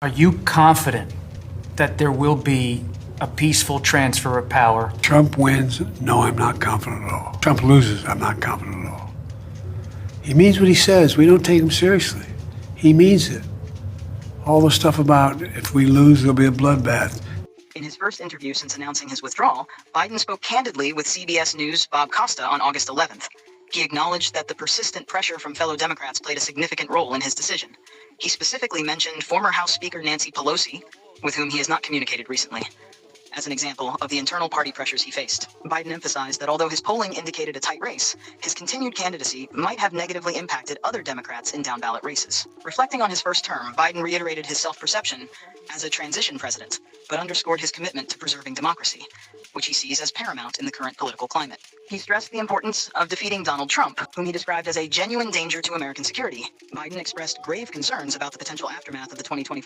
Are you confident that there will be a peaceful transfer of power? Trump wins. No, I'm not confident at all. Trump loses. I'm not confident at all. He means what he says. We don't take him seriously. He means it. All the stuff about if we lose, there'll be a bloodbath. In his first interview since announcing his withdrawal, Biden spoke candidly with CBS News' Bob Costa on August 11th. He acknowledged that the persistent pressure from fellow Democrats played a significant role in his decision. He specifically mentioned former House Speaker Nancy Pelosi, with whom he has not communicated recently, as an example of the internal party pressures he faced. Biden emphasized that although his polling indicated a tight race, his continued candidacy might have negatively impacted other Democrats in down-ballot races. Reflecting on his first term, Biden reiterated his self-perception as a transition president, but underscored his commitment to preserving democracy, which he sees as paramount in the current political climate. He stressed the importance of defeating Donald Trump, whom he described as a genuine danger to American security. Biden expressed grave concerns about the potential aftermath of the 2024